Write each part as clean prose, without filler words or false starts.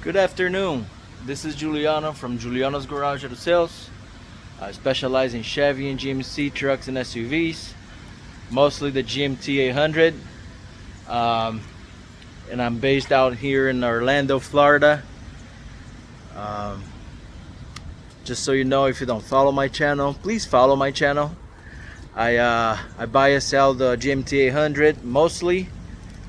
Good afternoon. This is Giuliano from Giuliano's Garage Auto Sales. I specialize in Chevy and GMC trucks and SUVs, mostly the GMT 800. And I'm based out here in Orlando, Florida. Just so you know, if you don't follow my channel, please follow my channel. I buy and sell the GMT 800 mostly.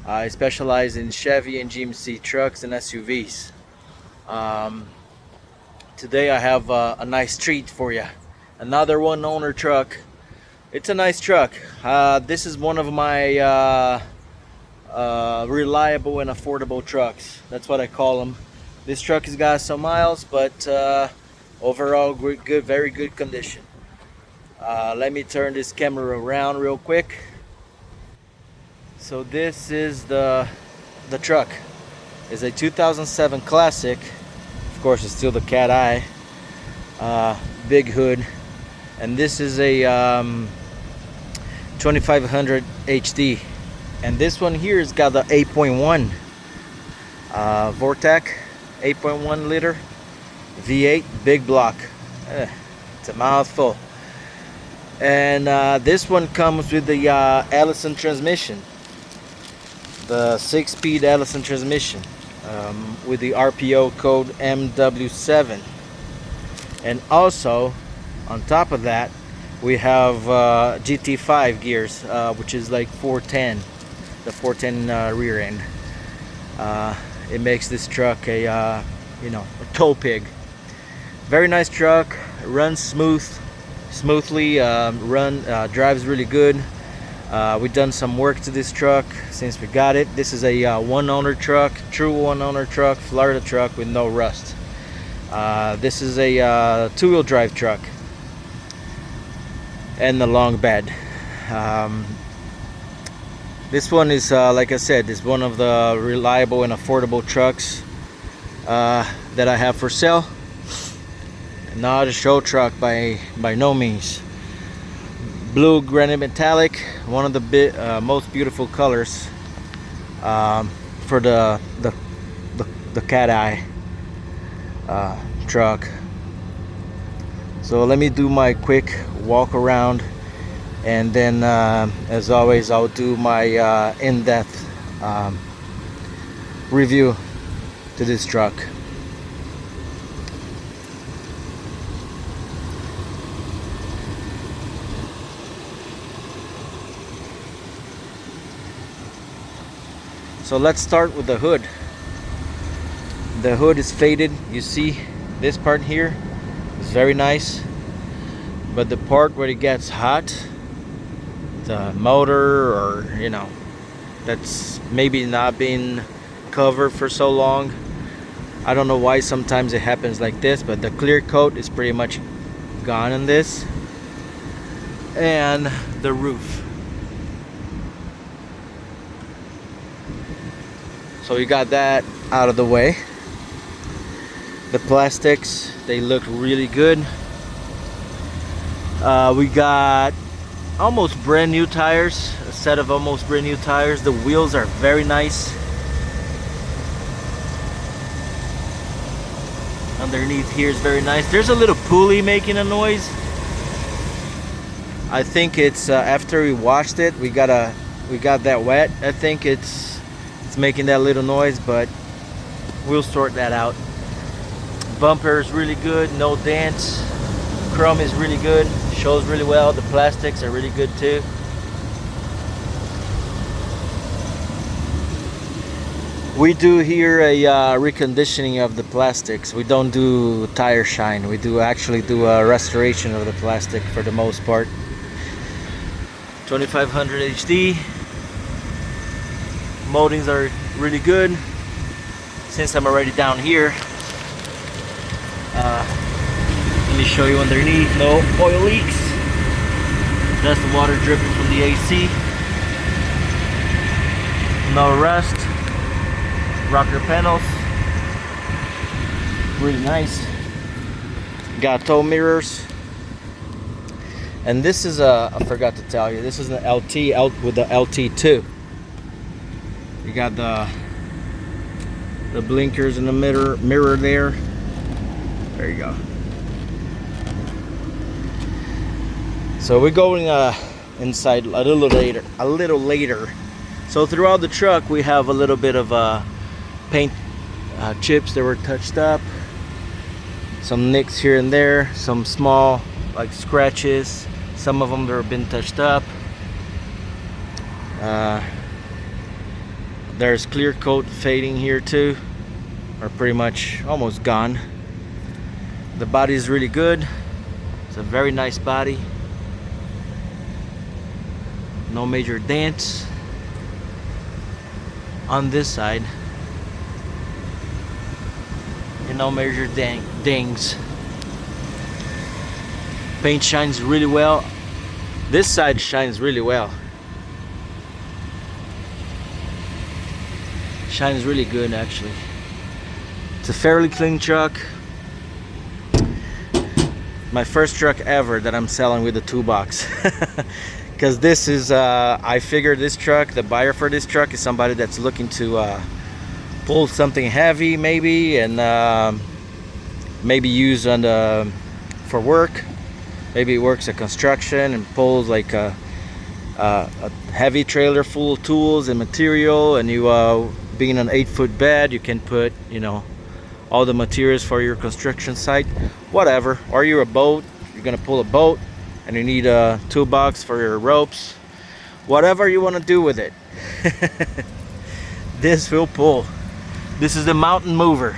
I specialize in Chevy and GMC trucks and SUVs. Today I have a nice treat for you. Another one owner truck. It's a nice truck. This is one of my reliable and affordable trucks. That's what I call them. This truck has got some miles, but overall good, very good condition. Let me turn this camera around real quick. So this is the truck. It's a 2007 Classic. Of course, it's still the C.I.D. Big hood, and this is a 2500 HD. And this one here has got the 8.1 Vortec 8.1 liter V8 big block. It's a mouthful. And this one comes with the Allison transmission, the 6-speed Allison transmission, with the Rpo code MW7. And also on top of that we have GT5 gears, which is like 410, the 410 rear end. It makes this truck a tow pig. Very nice truck. Runs smoothly. Drives really good. We've done some work to this truck since we got it. This is a one owner truck, true one owner truck, Florida truck with no rust. This is a two-wheel drive truck and the long bed. This one is like I said, is one of the reliable and affordable trucks that I have for sale. Not a show truck by no means. Blue granite metallic, one of the most beautiful colors for the C.I.D. truck. So let me do my quick walk around, and then as always I'll do my in-depth review to this truck. So let's start with the hood. The hood is faded. You see this part here is very nice, but the part where it gets hot, the motor, or that's maybe not been covered for so long. I don't know why sometimes it happens like this, but the clear coat is pretty much gone in this. And the roof. So we got that out of the way. The plastics, they look really good. We got almost brand new tires, a set of almost brand new tires. The wheels are very nice. Underneath here is very nice. There's a little pulley making a noise. I think it's after we washed it, we got that wet. I think it's making that little noise, but we'll sort that out. Bumper is really good, no dents. Chrome is really good, shows really well. The plastics are really good too. We do here a reconditioning of the plastics. We don't do tire shine. We actually do a restoration of the plastic for the most part. 2500 HD. Moldings are really good. Since I'm already down here, let me show you underneath. No oil leaks. That's the water dripping from the AC. No rust. Rocker panels. Really nice. Got tow mirrors. And this is I forgot to tell you, this is an LT out with the LT2. You got the The blinkers in the mirror there. There you go. So we're going inside a little later. So throughout the truck we have a little bit of paint chips that were touched up, some nicks here and there, some small like scratches, some of them that have been touched up. There's clear coat fading here too, or pretty much almost gone. The body is really good. It's a very nice body. No major dents on this side, and no major dings. Paint shines really well. This side shines really well. Shines really good actually. It's a fairly clean truck. My first truck ever that I'm selling with a toolbox. Because this is, I figured this truck, the buyer for this truck is somebody that's looking to pull something heavy maybe, and maybe use on the, for work. Maybe it works at construction and pulls like a heavy trailer full of tools and material, and you being an 8-foot bed, you can put, you know, all the materials for your construction site, whatever. Or you're a boat, you're gonna pull a boat and you need a toolbox for your ropes, whatever you want to do with it. This will pull. This is the mountain mover.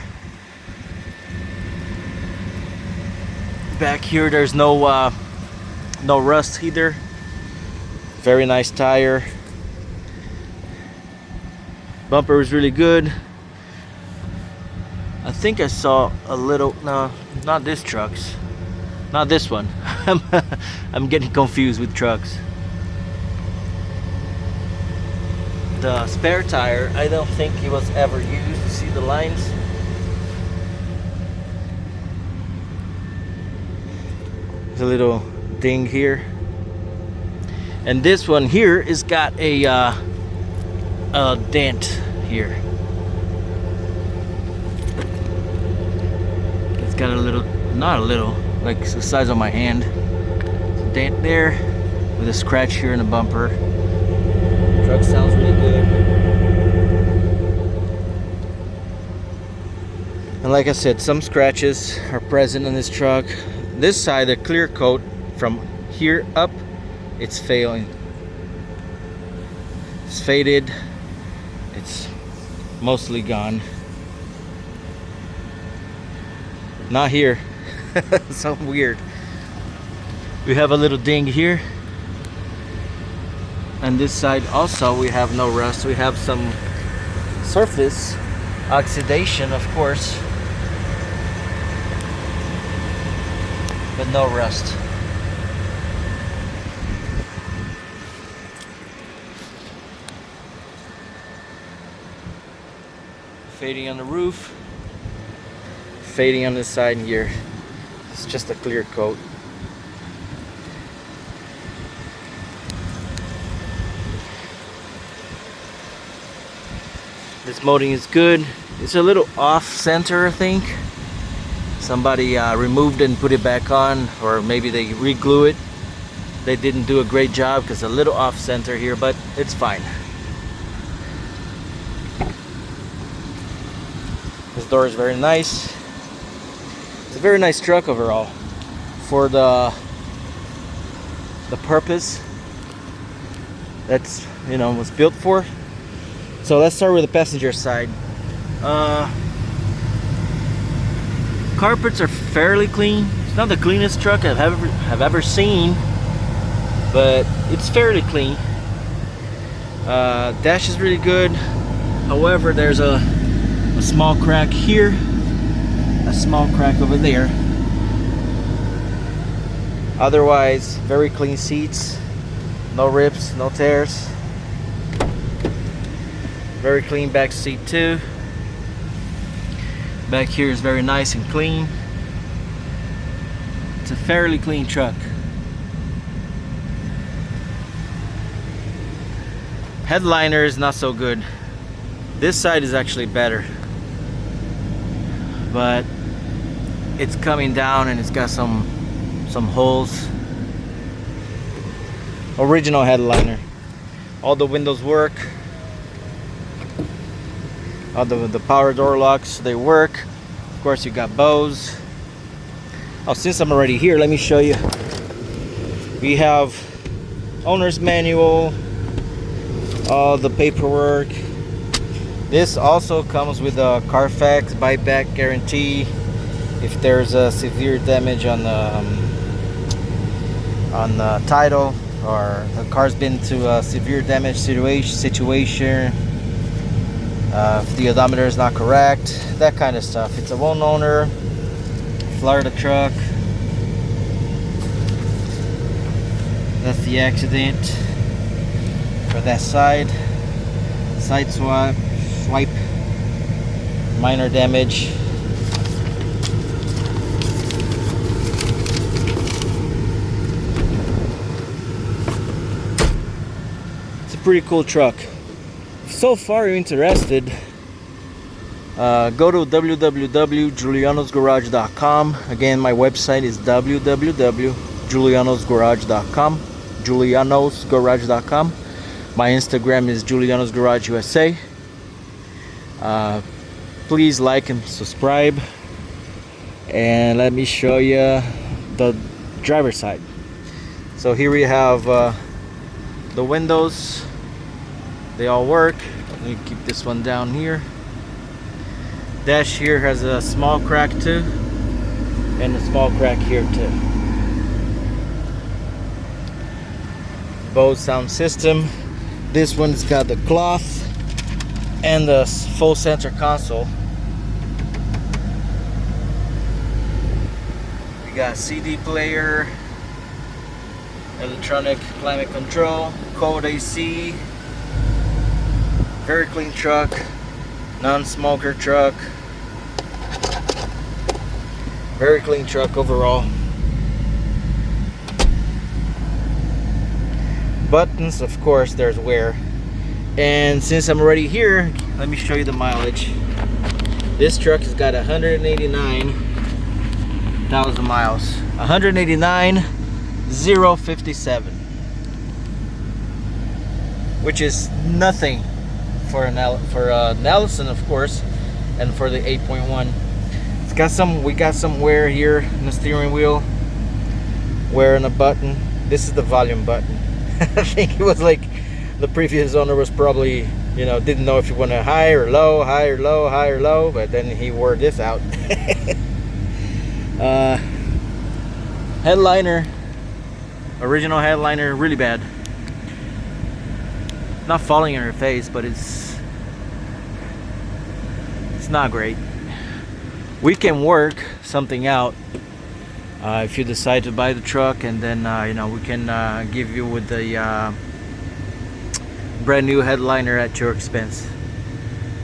Back here there's no rust either. Very nice tire. Bumper is really good. I think I saw a little, no, not this truck's, not this one. I'm getting confused with trucks. The spare tire, I don't think it was ever used. You see the lines? There's a little ding here. And this one here is got a dent here. It's got a little, not a little, like the size of my hand. A dent there with a scratch here in the bumper. Truck sounds really good. And like I said, some scratches are present in this truck. This side, the clear coat from here up, it's failing. It's faded. It's mostly gone. Not here. So weird. We have a little ding here. And this side also we have no rust. We have some surface oxidation, of course, but no rust. Fading on the roof, fading on this side here. It's just a clear coat. This molding is good. It's a little off center, I think. Somebody removed it and put it back on, or maybe they re-glue it. They didn't do a great job because a little off center here, but it's fine. This door is very nice. It's a very nice truck overall for the purpose that's, you know, was built for. So let's start with the passenger side. Carpets are fairly clean. It's not the cleanest truck I've ever seen, but it's fairly clean. Dash is really good. However, there's a small crack here, a small crack over there. Otherwise, very clean seats, no rips, no tears. Very clean back seat too. Back here is very nice and clean. It's a fairly clean truck. Headliner is not so good. This side is actually better. but it's coming down and it's got some holes. Original headliner. All the windows work. All the power door locks, they work. Of course, you got Bose. Oh, since I'm already here, let me show you. We have owner's manual, all the paperwork. This also comes with a Carfax buyback guarantee. If there's a severe damage on the title, or the car's been to a severe damage situation, if the odometer is not correct, that kind of stuff. It's a one owner Florida truck. That's the accident for that side swipe, minor damage. It's a pretty cool truck. So far you're interested, go to www.julianosgarage.com. Again, my website is www.julianosgarage.com. julianosgarage.com. My Instagram is julianosgarageusa. Please like and subscribe, and let me show you the driver's side. So here we have the windows. They all work. Let me keep this one down here. Dash here has a small crack too, and a small crack here too. Bose sound system. This one's got the cloth and the full center console. We got CD player, electronic climate control, cold AC. Very clean truck, non-smoker truck. Very clean truck overall. Buttons, of course, there's wear. And since I'm already here, let me show you the mileage. This truck has got 189,000 miles. 189,057, which is nothing for an Allison, of course, and for the 8.1. It's got we got some wear here in the steering wheel, wear in a button. This is the volume button. I think it was like the previous owner was probably, didn't know if you want to high or low, high or low, high or low, but then he wore this out. Headliner, original headliner, really bad. Not falling in her face, but it's not great. We can work something out if you decide to buy the truck, and then we can give you with the brand new headliner at your expense.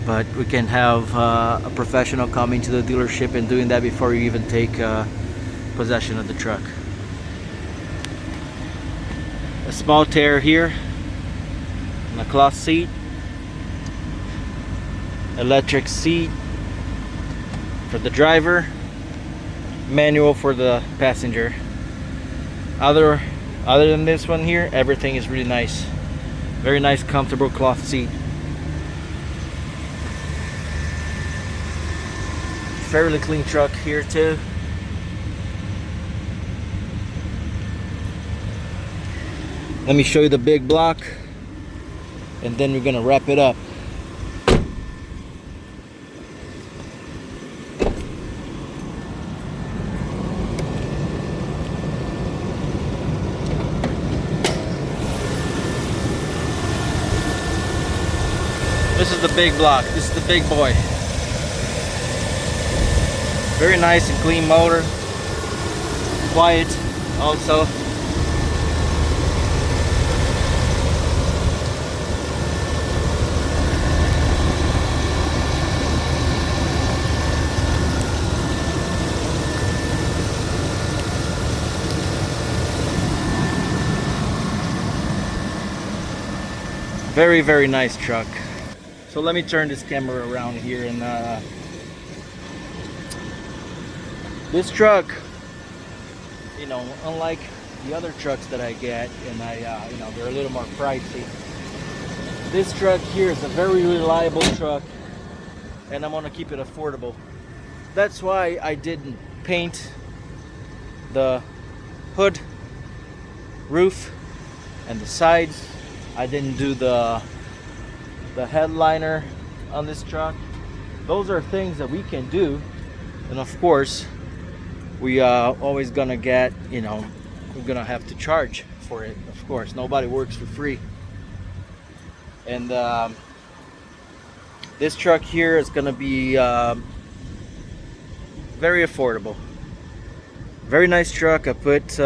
But we can have a professional coming to the dealership and doing that before you even take possession of the truck. A small tear here on the cloth seat, electric seat for the driver, manual for the passenger. Other than this one here, everything is really nice. Very nice, comfortable cloth seat. Fairly clean truck here too. Let me show you the big block, and then we're gonna wrap it up. This is the big block. This is the big boy. Very nice and clean motor. Quiet also. Very, very nice truck. So let me turn this camera around here and This truck, you know, unlike the other trucks that I get, and you know, they're a little more pricey. This truck here is a very reliable truck, and I'm gonna keep it affordable. That's why I didn't paint the hood, roof, and the sides. I didn't do the headliner on this truck. Those are things that we can do, and of course we are always gonna get, you know, we're gonna have to charge for it. Of course, nobody works for free. And this truck here is gonna be very affordable. Very nice truck. I put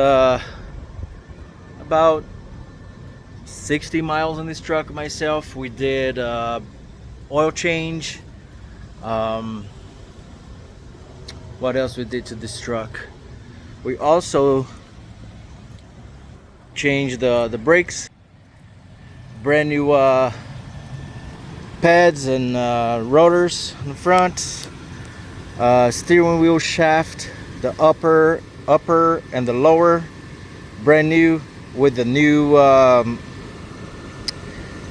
about 60 miles on this truck myself. We did oil change. What else we did to this truck? We also changed the brakes, brand new pads and rotors in the front, steering wheel shaft, the upper and the lower, brand new with the new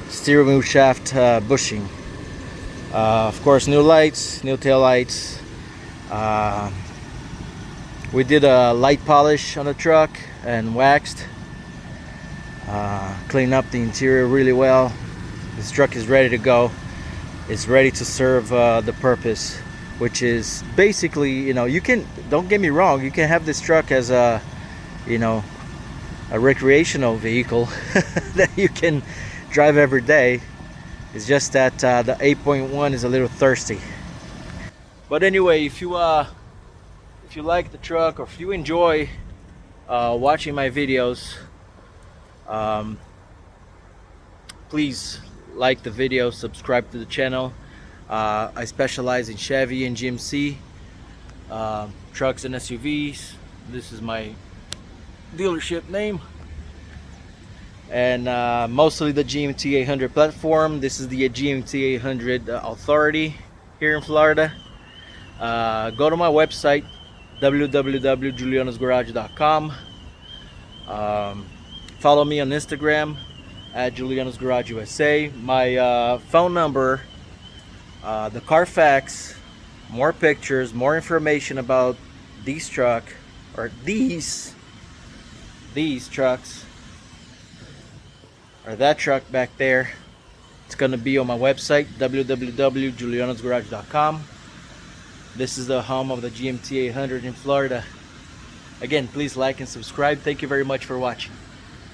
steering wheel shaft bushing. Of course, new lights, new tail lights. We did a light polish on the truck and waxed. Cleaned up the interior really well. This truck is ready to go. It's ready to serve the purpose, which is basically, you know, you can, don't get me wrong, you can have this truck as a, you know, a recreational vehicle that you can drive every day. It's just that the 8.1 is a little thirsty. But anyway, if you like the truck, or if you enjoy watching my videos, please like the video, subscribe to the channel. I specialize in Chevy and GMC trucks and SUVs. This is my dealership name, and mostly the GMT 800 platform. This is the GMT 800 Authority here in Florida. Go to my website, www.julianasgarage.com. Follow me on Instagram at Juliana's Garage USA. My phone number, the Carfax, more pictures, more information about these trucks, or that truck back there. It's gonna be on my website, www.julianasgarage.com. This is the home of the GMT 800 in Florida. Again, please like and subscribe. Thank you very much for watching.